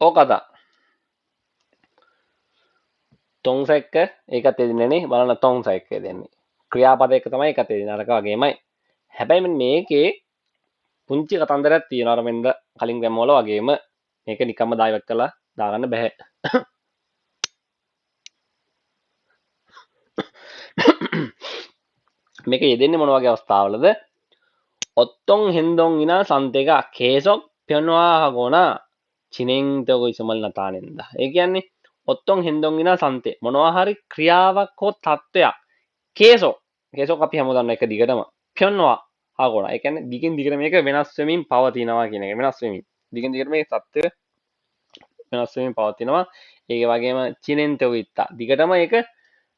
ඕකද තොංස එක්ක ඒකත් එදින්නේනේ බලන්න තොංස එක්ක දෙන්නේ ක්‍රියාපද එක තමයි ඒකත් එදින අරක වගේමයි හැබැයි මේකේ පුංචි කතන්දරයක් තියෙනවා අර මෙන්ද කලින් දැම්මවල වගේම මේක නිකම්ම දායවත් කළා දාගන්න බෑ මේක යෙදෙන්නේ මොන වගේ අවස්ථාවලද ඔත්තොන් හෙන්දොන් ඉනා සන්තේක කේසොක් පෙන්වා හගෝනා චිනෙන්තක ඉසමල් නතානෙන්ද ඒ කියන්නේ ඔත්තොන් හෙන්දොන් ඉනා සන්තේ මොනවා හරි ක්‍රියාවක් හෝ තත්ත්වයක් කේසොක් අපි හැමෝම දන්න එක දිගටම පෙන්වා හගෝනා ඒ කියන්නේ දිගින් දිගට මේක වෙනස් වෙමින් පවතිනවා කියන එක වෙනස් වෙමින් දිගින් දිගට මේ තත්ත්වය වෙනස් වෙමින් පවතිනවා ඒක වගේම චිනෙන්තක ඉත්තා දිගටම ඒක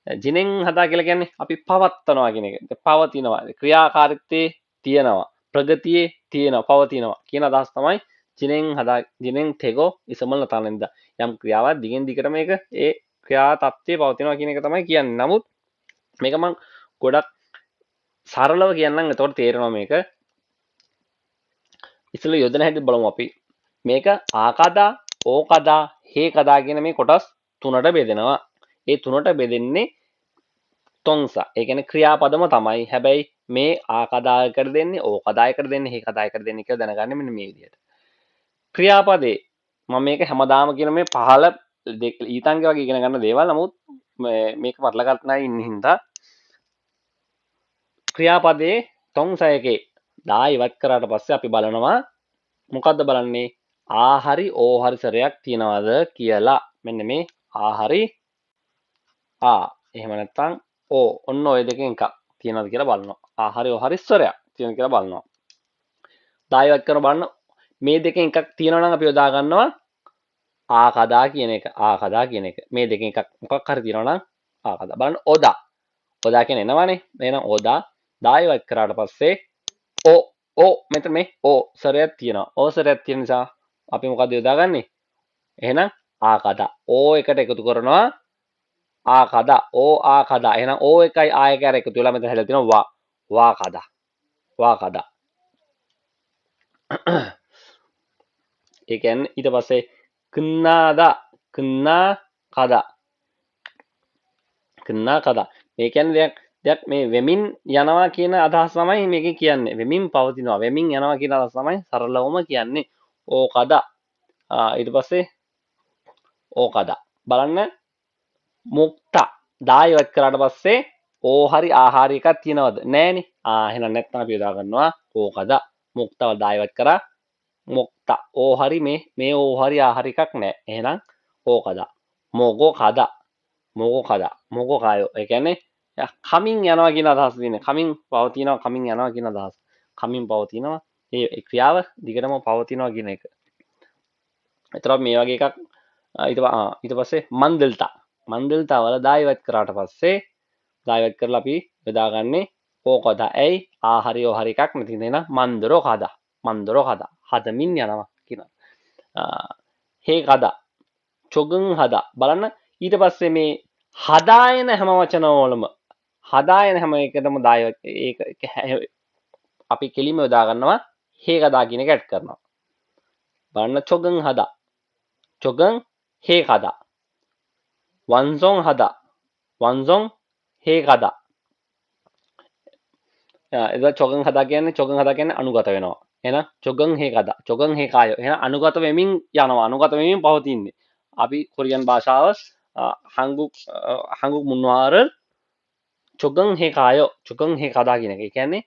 ජිනෙන් හදා කියලා කියන්නේ අපි පවත්නවා කියන එක. පවතිනවා. ක්‍රියාකාරීත්වයේ තියෙනවා. ප්‍රගතියේ තියෙනවා. පවතිනවා කියන අදහස් තමයි ජිනෙන් තෙගෝ ඉසමල් නතානෙන්ද. යම් ක්‍රියාවක් දිගින් දිගට මේක ඒ ක්‍රියා තත්ත්වයේ පවතිනවා කියන එක තමයි කියන්නේ. නමුත් මේක මම ගොඩක් සරලව කියන්නම් එතකොට තේරෙනවා මේක. ඉස්සෙල්ලා යොදන හැටි බලමු අපි. මේක ආකදා, ඕකදා, හේකදා කියන මේ කොටස් තුනට බෙදෙනවා. ඒ තුනට බෙදෙන්නේ තොංසා ඒ කියන්නේ ක්‍රියාපදම තමයි හැබැයි මේ ආකදායකට දෙන්නේ ඕකදායකට දෙන්නේ හේකදායකට දෙන්නේ කියලා දැනගන්න මෙන්න මේ විදිහට ක්‍රියාපදේ මම මේක හැමදාම කියන මේ පහළ ඊතංග වගේ ඉගෙන ගන්න දේවල් නමුත් මේක මතල ගන්න ඉන්න හින්දා ක්‍රියාපදේ තොංසයකේ දා ඉවත් කරාට පස්සේ අපි බලනවා මොකද්ද බලන්නේ ආහරි ඕහරි සරයක් තියනවාද කියලා මෙන්න මේ ආහරි එහෙම නැත්නම් ඔන්න ඔය දෙකෙන් එකක් තියෙනවද කියලා බලනවා. ආහරි ඕහරි ස්වරයක් තියෙනවද කියලා බලනවා. දායවත් කරන බලන්න මේ දෙකෙන් එකක් තියෙනවා නම් අපි යොදා ගන්නවා ආකදා කියන එක. ආකදා කියන එක. මේ දෙකෙන් එකක් මොකක් හරි තියෙනවා නම් ආකදා. බලන්න ඔදා. ඔදා කියන්නේ එනවනේ. එහෙනම් ඔදා දායවත් කරාට පස්සේ මෙතන මේ සරයක් තියෙනවා. සරයක් තියෙන නිසා අපි මොකද යොදාගන්නේ? එහෙනම් ආකදා. එකට එකතු කරනවා ආකදා ආකදා එහෙනම් එකයි ආ එක එකතු වෙලා මෙතන හැදලා තියෙනවා වාකදා ඒ කියන්නේ ඊට පස්සේ කන්නාකදා මේ කියන්නේ දෙයක් මේ වෙමින් යනවා කියන අදහස තමයි මේකේ කියන්නේ වෙමින් පවතිනවා වෙමින් යනවා කියන අදහස තමයි සරලවම කියන්නේ ඕකදා ඊට පස්සේ ඕකදා බලන්න මුක්තා දායවත් කරාට පස්සේ ඕහරි ආහාර එකක් තියෙනවද නෑනේ එහෙනම් නැත්නම් අපි යොදා ගන්නවා ඕකද මුක්තව දායවත් කරා මුක්තා ඕහරි මේ ඕහරි ආහාර එකක් නෑ එහෙනම් ඕකද මොගෝ කායෝ ඒ කියන්නේ කමින් යනවා කියන අදහස තියෙන්නේ කමින් පවතිනවා කමින් යනවා කියන අදහස කමින් පවතිනවා ඒ ක්‍රියාව දිගටම පවතිනවා කියන එක එතකොට මේ වගේ එකක් ඊට පස්සේ මන්දල්තා වල දායවත් කරාට පස්සේ දායවත් කරලා අපි බෙදාගන්නේ ඕකද ඇයි ආහරි ඕහරි එකක් නැති නේන මන්දරෝ කදා හදමින් යනවා කියන හේකදා චොගන් හදා බලන්න ඊට පස්සේ මේ හදායන හැම වචනවලම හදායන හැම එකටම දායවත් ඒක අපි කෙලිම යොදා ගන්නවා හේකදා කියන එක ඇඩ් කරනවා බලන්න චොගන් හේකදා වන්සොන් හේකදා එදා චොගන් හදා කියන්නේ අනුගත වෙනවා එහෙනම් චොගන් හේකායෝ එහෙනම් අනුගත වෙමින් යනවා අනුගත වෙමින් පවතින්නේ අපි කොරියන් භාෂාව 한국 문화를 හේකදා කියන එක. ඒ කියන්නේ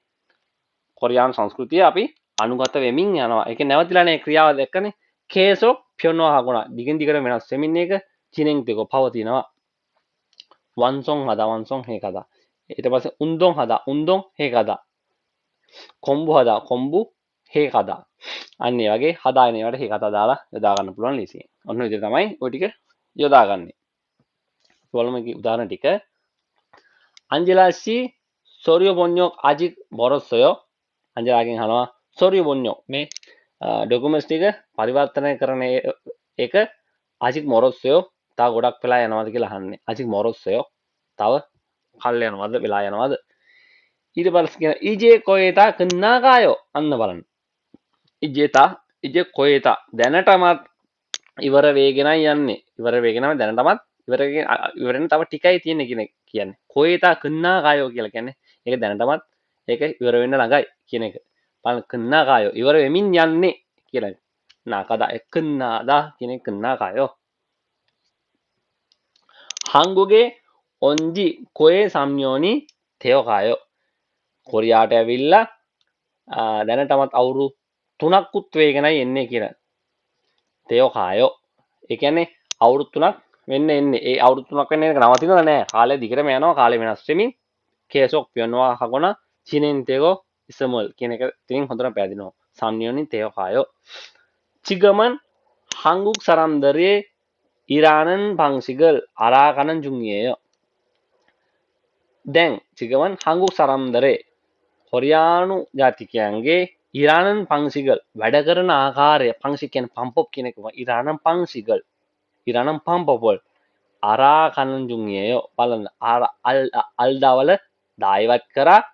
කොරියානු සංස්කෘතිය අපි අනුගත වෙමින් යනවා. ඒක නැවතිලානේ ක්‍රියාව දැක්කනේ. 계속 변화하거나 දිගින් දිගට වෙනස් වෙමින් එක 진행되고 පවතිනවා. 완성하다 ඊට පස්සේ 운동하다 공부하다 අන්න ඒ වගේ හදාගෙන ඒවට හේකදා දාලා යොදා ගන්න පුළුවන් ලීසියෙන්. ඔන්න ඔය විදිහට තමයි ওই ටික යොදාගන්නේ. බලමු මේකේ උදාහරණ ටික. 안젤라 씨 서류 번역 아직 멀었어요. 안젤라ගෙන් අහනවා 서류 번역 මේ ડોකියුමන්ට්ස් ටික පරිවර්තනය කරන එක 아직 멀었어요. තව ගොඩක් වෙලා යනවාද කියලා අහන්නේ. 아직 멀었어요. තව කල් යනවාද වෙලා යනවාද? ඊට පස්සේ කියන 이제 거의 다 끝나가요. අන්න බලන්න. 이제 거의 다 දැනටමත් ඉවර වේගෙනයි යන්නේ. ඉවර වේගෙනම දැනටමත් ඉවරෙන් තව ටිකයි තියෙන්නේ කියන්නේ. කොයිතා කන්නා කායෝ කියලා කියන්නේ. ඒක දැනටමත් ඒක ඉවර වෙන්න ළඟයි කියන එක. බලන්න කන්නා කායෝ ඉවර වෙමින් යන්නේ කියලා. 나가다 끝나다 කියන 끝나가요. 한국에 온지 거의 3년이 되어가요. කොරියාට ඇවිල්ලා දැනටමත් අවුරුදු 3ක්කුත් වේගෙනයි එන්නේ කියලා. 되어가요. ඒ කියන්නේ අවුරුදු 3ක් වෙන්න එන්නේ. ඒ අවුරුදු 3ක් වෙන්න එක නවතිනවද නෑ. කාලය දිගටම යනවා. කාලය වෙනස් වෙමින් 계속 변화하거나 진행되고 있음을 කියන එක ඉතින් හොඳට පැහැදිලිනවා. 3년이 되어가요. 지금은 한국 사람들이 일하는 방식을 알아가는 중이에요. 지금은 한국 사람들의 코리아노 자티키한게 일하는 방식을 වැඩ කරන ආකාරය 방식 කියන 방법 කියන එක 일하는 방법을 알아가는 중이에요. බලන්න 알다වල දායවත් කරා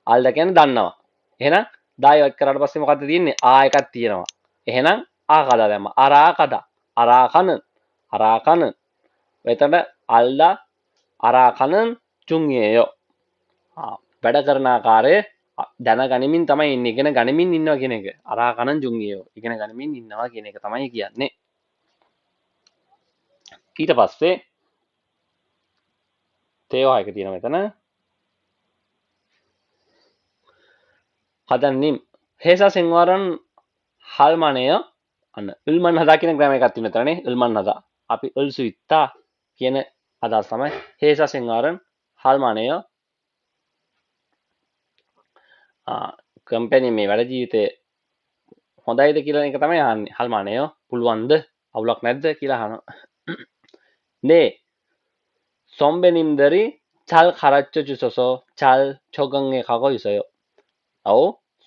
알다 කියන්නේ දන්නවා. එහෙනම් දායවත් කරාට පස්සේ මොකද්ද තියෙන්නේ? එකක් තියෙනවා. එහෙනම් ආකදා දැම්ම. අරාකන එතන 알다 අරාකනන් 중이에요. වැඩ කරන ආකාරය දැනගනිමින් තමයි ඉන්නේ. ඉගෙන ගනිමින් ඉන්නවා කියන එක. අරාකනන් 중이에요. ඉගෙන ගනිමින් ඉන්නවා කියන එක තමයි කියන්නේ. ඊට පස්සේ තේවා එක තියෙනවා මෙතන. හදන්නිම් 회사 생활은 할 만해요? අන්න 을만 하다 කියන ග්‍රෑමර් එකක් තියෙනවා මෙතනනේ. 을만 하다. අපි 을 수 있다 කියන අදහස තමයි 회사 생활은 할 만해요? කම්පැනි මේ වැඩ ජීවිතේ හොඳයිද කියලා එක තමයි අහන්නේ. 할 만해요? පුළුවන්ද? අවුලක් නැද්ද කියලා අහනවා. 네. 선배님들이 잘 가르쳐 주셔서 잘 적응해 가고 있어요.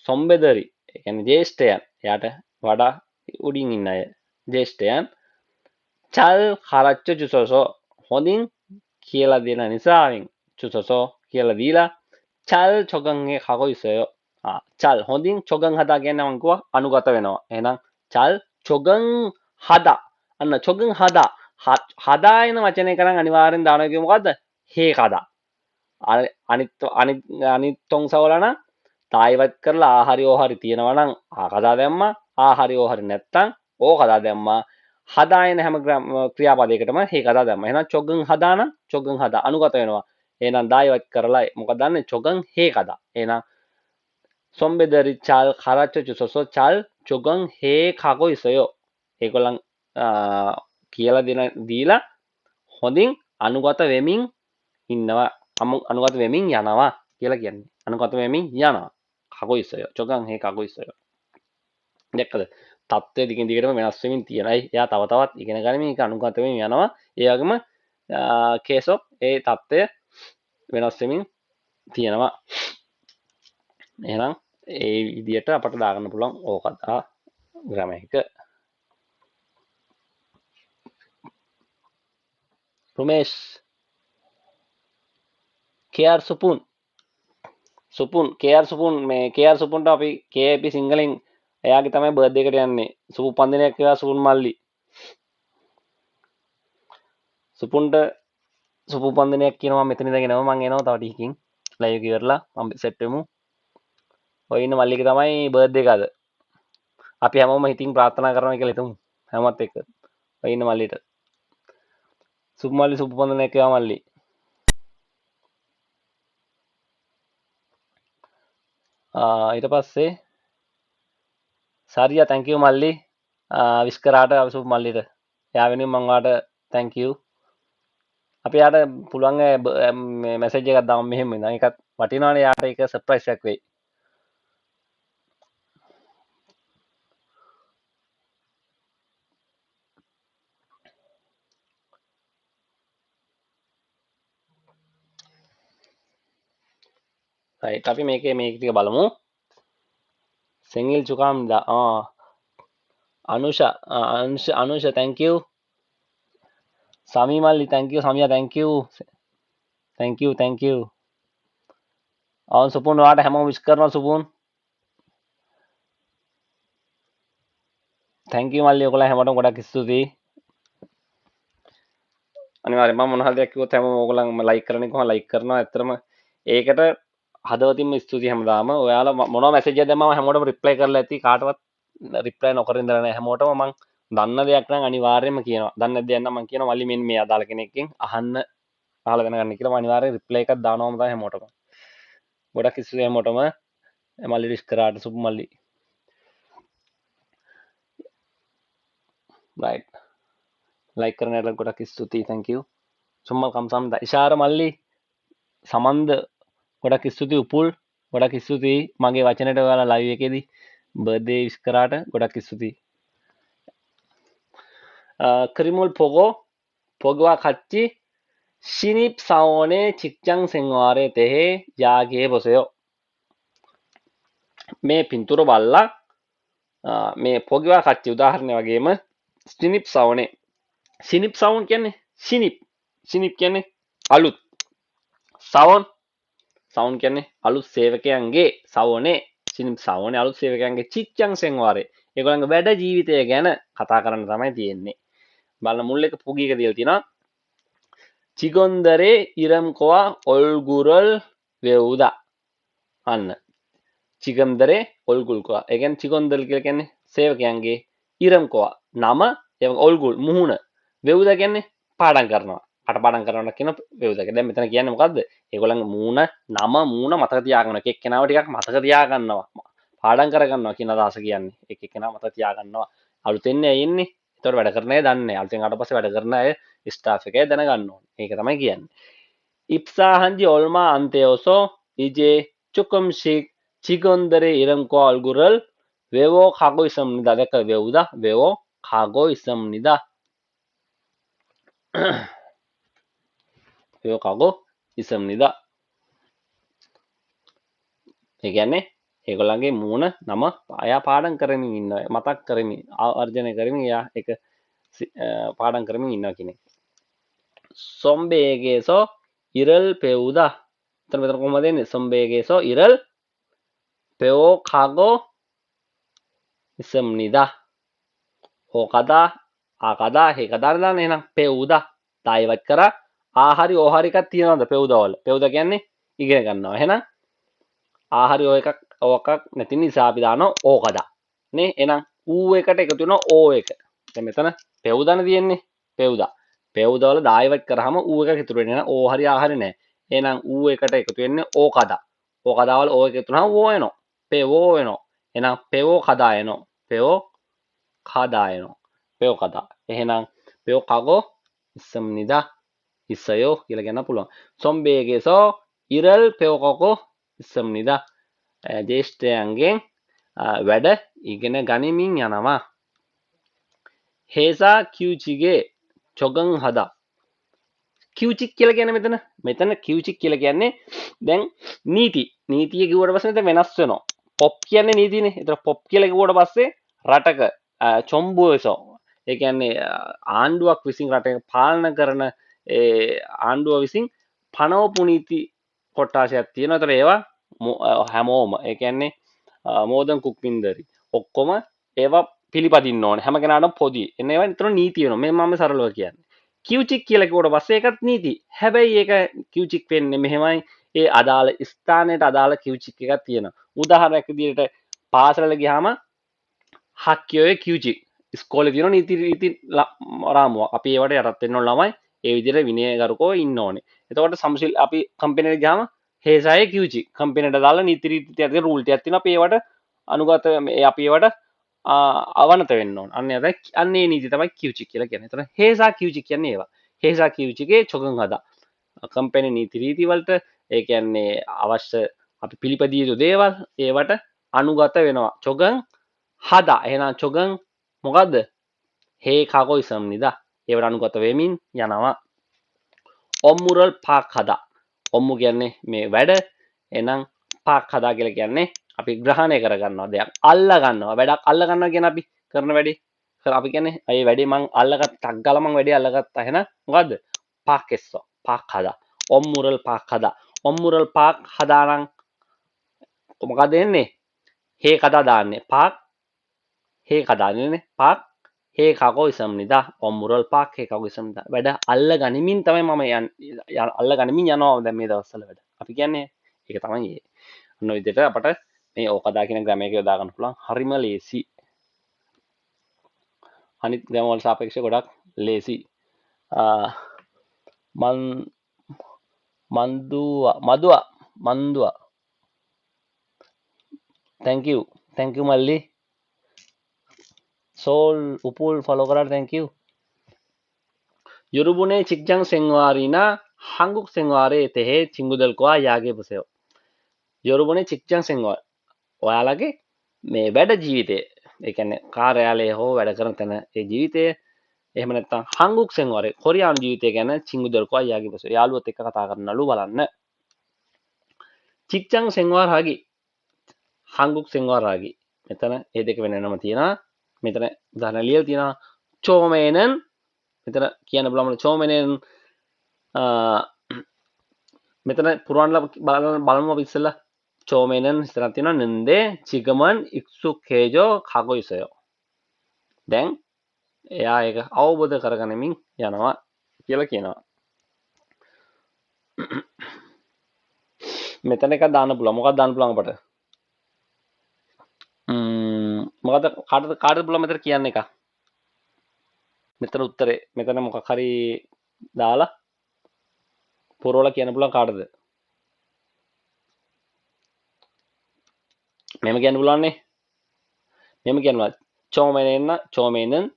선배들이 يعني 제스트යන් එයාට වඩා උඩින් ඉන්න අය 제스트යන් 잘 가르쳐 주셔서 හොඳින් කියලා දෙන නිසාවෙන් 주셔서 කියලා දීලා 잘 적응해 가고 있어요. 잘 හොඳින් 적응하다 කියන්නේ මම කිව්වා අනුගත වෙනවා. එහෙනම් 잘 적응하다 අන්න 적응하다 හදා එන වචනය කරන් අනිවාර්යෙන් දානවා කිව්ව මොකද්ද? හේකදා. අනිත් තොංසවල නම් තායිවත් කරලා ආහරි ඕහරි තියෙනවා නම් ආකදා දැම්මා. ආහරි ඕහරි නැත්තම් ඕකදා දැම්මා. හදා එන හැම ක්‍රියාපදයකටම හේකදා දැම්මා. එහෙනම් චොගන් හදා නම් චොගන් හදා අනුගත වෙනවා. එහෙනම් දායිවත් කරලා මොකද දන්නේ? චොගන් හේකදා. එහෙනම් 선배들이 잘 가르쳐 주셔서 잘 적응해 가고 있어요. ඒගොල්ලන් කියලා දීලා හොඳින් අනුගත වෙමින් ඉන්නවා. අනුගත වෙමින් යනවා කියලා කියන්නේ. අනුගත වෙමින් යනවා. 가고 있어요. 적응해 가고 있어요. දැක්කද? தත්ත්වය දිගින් දිගටම වෙනස් වෙමින් තියෙනයි. එයා තව තවත් ඉගෙන ගනිමින් ඒක අනුගත වෙමින් යනවා. ඒ වගේම කේසොක් ඒ தත්ත්වය වෙනස් වෙමින් තියෙනවා. එහෙනම් ඒ විදිහට අපට දාගන්න පුළුවන් ඕකතා ග්‍රැමර් එක. රුමේෂ් KR සුපුන් KR සුපුන් මේ KR සුපුන්ට අපි KP සිංහලෙන් එයාගේ තමයි බර්ත්ඩේ එකට යන්නේ. සුප උපන්දිනයක් වේවා සුපුන් මල්ලි. සුපුන්ට සුප උපන්දිනයක් කියනවා මෙතන ඉඳගෙන එනවා මම එනවා තව ටිකකින් ලයිව් එක ඉවරලා මම සෙට් වෙමු. ඔය ඉන්න මල්ලික තමයි බර්ත්ඩේ එක අද. අපි හැමෝම හිතින් ප්‍රාර්ථනා කරනවා කියලා හිතමු. හැමවත් එක්ක. ඔය ඉන්න මල්ලිට. සුප මල්ලි සුප උපන්දිනයක් වේවා මල්ලි. ඊට පස්සේ සාරියා thank you මල්ලි විශ් කරාට සුප මල්ලිට. එයා වෙනුවෙන් මම ඔයාලට thank you. අපි යාට පුළුවන් මේ මැසේජ් එකක් දාමු මෙහෙම ඉඳන් ඒකත් වටිනවනේ යාට ඒක සර්ප්‍රයිස් එකක් වෙයි. right අපි මේක ටික බලමු. සෙන්ගිල් චුකාම් අනුෂා thank you. සමී මල්ලි thank you. සමියා thank you. thank you. Supun ඔයාට හැමෝම විශ් කරනවා සුපුන්. thank you මල්ලි ඔයගොල්ලෝ හැමෝටම ගොඩක් ස්තුතියි. අනිවාර්යයෙන් මම මොන හරි දෙයක් කිව්වොත් හැමෝම ඕගොල්ලන්ම ලයික් කරන්නේ කොහොම ලයික් කරනවා. ඇත්තටම ඒකට හදවතින්ම ස්තුතියි හැමදාම. ඔයාලා මොනවා මැසේජ් එකක් දැම්මම හැමෝටම රිප්ලයි කරලා ඇති. කාටවත් රිප්ලයි නොකර ඉඳලා නැහැ. හැමෝටම මම දන්න දෙයක් නම් අනිවාර්යයෙන්ම කියනවා. දන්නේ නැද්ද යන්න මම කියනවා මල්ලි මෙන්න මේ අදාළ කෙනෙක්ගෙන් අහන්න අහලා දැනගන්න කියලා. මම අනිවාර්යයෙන් රිප්ලයි එකක් දානවම තමයි හැමෝටම. ගොඩක් ස්තුතියි හැමෝටම. මල්ලි ඉස්කරාට සුබ මල්ලි. right ලයික් කරන අයට ගොඩක් ස්තුතියි. thank you. සුම්මල් කම්සම්ද ඉෂාර මල්ලි සමන්ද ගොඩක් ස්තුතියි. උපුල් ගොඩක් ස්තුතියි මගේ වචනයට ඔයාලා ලයිව් එකේදී බර්ත්ඩේ විශ් කරාට ගොඩක් ස්තුතියි. කරිමුල් පොගෝ පොගවා කච්චි 신입 사원의 직장 생활에 대해 이야기해 보세요. මේ පින්තූර බලලා මේ පොගවා කච්චි උදාහරණ වගේම 신입 사원의 신입 사원 කියන්නේ 신입 කියන්නේ අලුත් 사원 කියන්නේ අලුත් සේවකයන්ගේ 사원의 신입 사원의 අලුත් සේවකයන්ගේ 직장 생활에 ඒගොල්ලන්ගේ වැඩ ජීවිතය ගැන කතා කරන්න තමයි තියෙන්නේ. බලන්න මුල් එක පුගී එක දීලා තියෙනවා. 직원들의 이름과 얼굴을 외우다. අන්න. 직원들의 얼굴과 ඒ කියන්නේ 직원들 කියලා කියන්නේ සේවකයන්ගේ 이름과 නම එවක 얼굴 මුහුණ 외우다 කියන්නේ පාඩම් කරනවා. කටපාඩම් කරනවා කියන 외우다. දැන් මෙතන කියන්නේ මොකද්ද? ඒගොල්ලන්ගේ මූණ නම මූණ මතක තියාගන්න. එක එක්කෙනාව ටිකක් මතක තියාගන්නවා. පාඩම් කරගන්නවා කියන අදහස කියන්නේ. එක එක්කෙනාව මතක තියාගන්නවා. අලුතෙන් එන්නේ. ඒතකොට වැඩ කරන අය දන්නේ. අලුතෙන් ආවට පස්සේ වැඩ කරන අය ස්ටාෆ් එකේ දැනගන්න ඕනේ. ඒක තමයි කියන්නේ. 입사한 지 얼마 안 되어서 이제 조금씩 직원들의 이름과 얼굴을 외워가고 있습니다. 내가 외우다, 외워가고 있습니다. 외워가고 있습니다. ඒ කියන්නේ ඒගොල්ලන්ගේ මූණ නම අයා පාඩම් කරමින් ඉන්නවා. මතක් කරමින් ආවර්ජනය කරමින් එයා ඒක පාඩම් කරමින් ඉන්නවා කියන එක. 선배에게서 일을 배우다. මෙතන කොහොමද එන්නේ? 선배에게서 일을 배워가고 있습니다. ඕකදා ආකදා හේකදාන දාන්න එහෙනම් 배우다. දායවත් කරා ආහරි ඕහරි එකක් තියනවද පෙවුදවල? පෙවුද කියන්නේ ඉගෙන ගන්නවා. එහෙනම් ආහරි ඔය එකක් ඕකක් නැති නිසා අපි දානවා ඕකදා. නේ? එහෙනම් ඌ එකට එකතු වෙනවා ඕ එක. දැන් මෙතන පෙවුදන තියෙන්නේ. පෙවුදා. පෙවුදවල දායවත් කරාම ඌ එකක් ඉතුරු වෙන්නේ නැහැ. ඕහරි ආහරි නැහැ. එහෙනම් ඌ එකට එකතු වෙන්නේ ඕකදා. ඕකදාවල ඕ එක එකතු වුණාම ඕ එනවා. පෙවෝ එනවා. එහෙනම් පෙවෝ කදා එනවා. පෙවෝ කදා එනවා. පෙවෝ කදා. එහෙනම් පෙවෝ කගෝ 있습니다. 있어요 කියලා කියන්න පුළුවන්. 선배에게서 일을 배워가고 있습니다. ජේෂ්ඨයන්ගෙන් වැඩ ඉගෙන ගනිමින් යනවා. 회사 규칙에 적응하다. 규칙 කියලා කියන්නේ මෙතන 규칙 කියලා කියන්නේ දැන් නීතිය කිව්වට පස්සේ මෙතන වෙනස් වෙනවා. පොප් කියන්නේ නීතිනේ. ඒතර පොප් කියලා කිව්වට පස්සේ රටක චොම්බුවේසෝ ඒ කියන්නේ ආණ්ඩුවක් විසින් රටක පාලන කරන ආණ්ඩුව විසින් පනවපු නීති කොට්ටාශයක් තියෙනවා. ඒතර ඒවා හැමෝම ඒ කියන්නේ මෝදන් කුක්මින්දරි ඔක්කොම ඒවා පිළිපදින්න ඕනේ. හැම කෙනාටම පොදි. එන්න ඒවා නිතර නීති වෙනවා. මේ මම සරලව කියන්නේ. කියුචික් කියලා කිව්වට පස්සේ ඒකත් නීති. හැබැයි ඒක කියුචික් වෙන්නේ මෙහෙමයි. ඒ අදාළ ස්ථානයට අදාළ කියුචික් එකක් තියෙනවා. උදාහරණයක් විදිහට පාසලට ගියාම හක්කියෝයේ කියුචික් ඉස්කෝලේ තියෙන නීති රාමුව. අපි ඒවට යටත් වෙන්න ඕන ළමයි. ඒ විදිහට විනයගරුකව ඉන්න ඕනේ. එතකොට සමසිල් අපි කම්පැනිට ගියාම හේසායේ කියුචික් කම්පැනිට දාලා නීති රීති ටික රූල් ටිකක් තියෙනවා. අපි ඒවට අනුගත අපි ඒවට අවනත වෙන්න ඕන. අන්නේ නීති තමයි කියුචික් කියලා කියන්නේ. එතන හේසා කියුචික් කියන්නේ ඒවා. හේසා කියුචිකේ චොගන් හදා. කම්පැනි නීති රීති වලට ඒ කියන්නේ අවශ්‍ය අපි පිළිපදිය යුතු දේවල් ඒවට අනුගත වෙනවා. චොගන් හදා. එහෙනම් චොගන් මොකද්ද? හේ කගෝ ඉසම්නිදා. ඒවට අනුගත වෙමින් යනවා. ඔම්මුරල් පාක් හදා. ඔම්මු කියන්නේ මේ වැඩ. එහෙනම් පාක් හදා කියලා කියන්නේ අපි ග්‍රහණය කරගන්නවා දෙයක් අල්ල ගන්නවා වැඩක් අල්ල ගන්නවා කියන අපි කරන වැඩේ අපි කියන්නේ අය වැඩේ මං අල්ලගත්ත ටක් ගාලා මං වැඩේ අල්ලගත්තා එහෙනම් මොකද්ද පාක්ෙස්සෝ පාක් හදා ඔම්මුරල් පාක් හදා ඔම්මුරල් පාක් හදා නම් මොකද එන්නේ හේ කදා දාන්නේ පාක් හේ කදා දාන්නේ පාක් හේ කකෝ ඉසම්නිදා ඔම්මුරල් පාක් හේ කකෝ ඉසම්නිදා වැඩ අල්ල ගනිමින් තමයි මම අල්ල ගනිමින් යනවා දැන් මේ දවස්වල වැඩ අපි කියන්නේ ඒක තමයි ඔන්න විදිහට අපට මේ ඕකදා කියන ග්‍රැමර් එක යොදා ගන්න පුළුවන් හරිම ලේසි අනිත් ග්‍රැමර් වල සාපේක්ෂව ගොඩක් ලේසි මන් මන්දුවා thank you මල්ලි සෝල් උපුල් ෆලෝ කරාට thank you යොරුබුනේ චික්ජං සෙන්වාරීනා 한국 생활에 대해 친구들과 이야기해 보세요. 여러분의 직장 생활, ඔයාලගේ මේ වැඩ ජීවිතය, ඒ කියන්නේ කාර්යාලයේ හෝ වැඩ කරන තැන ඒ ජීවිතය, එහෙම නැත්නම් 한국 생활에 කොරියානු ජීවිතය ගැන 친구들과 이야기해 보세요. යාළුවොත් එක්ක කතා කරනලු බලන්න. 직장 생활하기, 한국 생활하기. මෙතන මේ දෙක වෙනම තියෙනවා. මෙතන උදාහරණ ලියලා තියෙනවා. 처음에는 මෙතන කියන්න බලමු 처음에는 මෙතන පුරවන්න බලමු අපි ඉස්සෙල්ලා 처음에는 ඉස්සරහ තියෙනවා 는데 지금은 익숙해져 가고 있어요. දැන් එයා ඒක අවබෝධ කරගනිමින් යනවා කියලා කියනවා. මෙතන එකක් දාන්න පුළුවන්. මොකක්ද දාන්න පුළුවන් අපට? මොකද කාටද පුළුවන් මෙතන කියන්න එක? මෙතන උත්තරේ මෙතන මොකක් හරි දාලා පුරවලා කියන්න පුළුවන් කාටද? මෙහෙම කියන්න පුළුවන්නේ. මෙහෙම කියනවා. 처음에는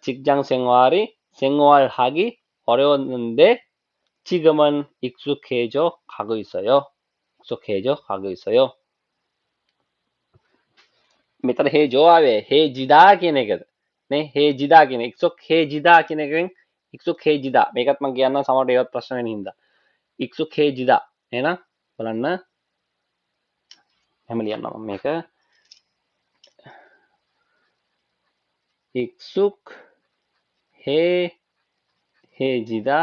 직장 생활하기 어려웠는데 지금은 익숙해져 가고 있어요. මෙතන හේජෝ ආවේ හේජිදා කියන එකද නේ හේජිදා කියන 익숙해지다 කියන එකෙන් 익숙해지다 මේකත් මම කියන්නම් සමහරට ඒවත් ප්‍රශ්න වෙන හින්දා 익숙해지다 එහෙනම් බලන්න එහෙම ලියන්නම් මම මේක 익숙해지다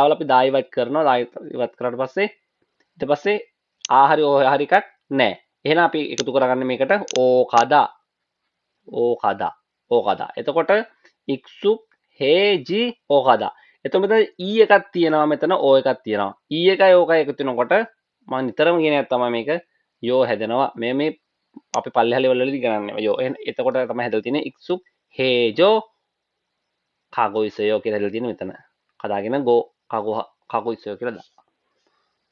වල අපි දා ඉවත් කරනවා දා ඉවත් කරාට පස්සේ ඊට පස්සේ ආහරි ඔය හරි එකක් නැහැ එහෙනම් අපි එකතු කරගන්නේ මේකට ඕකදා එතකොට 익숙해지 ඕකදා එතකොට මෙතන ඊ එකක් තියෙනවා මෙතන ඕ එකක් තියෙනවා ඊ එකයි ඕකයි එකතු වෙනකොට මම නිතරම කියන එක තමයි මේක යෝ හැදෙනවා මේ අපි පල්ලෙහා ලෙවල් වලදී ගණන්නේ යෝ එතකොට තමයි හැදලා තියෙන්නේ 익숙해져 가고 있어요 කියලා හැදලා තියෙන්නේ මෙතන කදාගෙන go 가고 있어요 කියලා දාන්න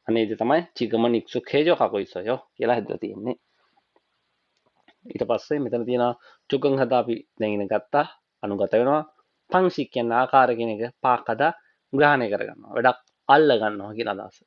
අනේ 이제 තමයි 지금은 익숙해져 가고 있어요 කියලා හැදලා තියෙන්නේ ඊට පස්සේ මෙතන තියෙනවා චුකං හදා අපි දැන් ඉගෙන ගත්තා අනුගත වෙනවා පංශික් කියන ආකාර කියන එක පාකදා ග්‍රහණය කරගන්නවා වැඩක් අල්ල ගන්නවා කියන අදහස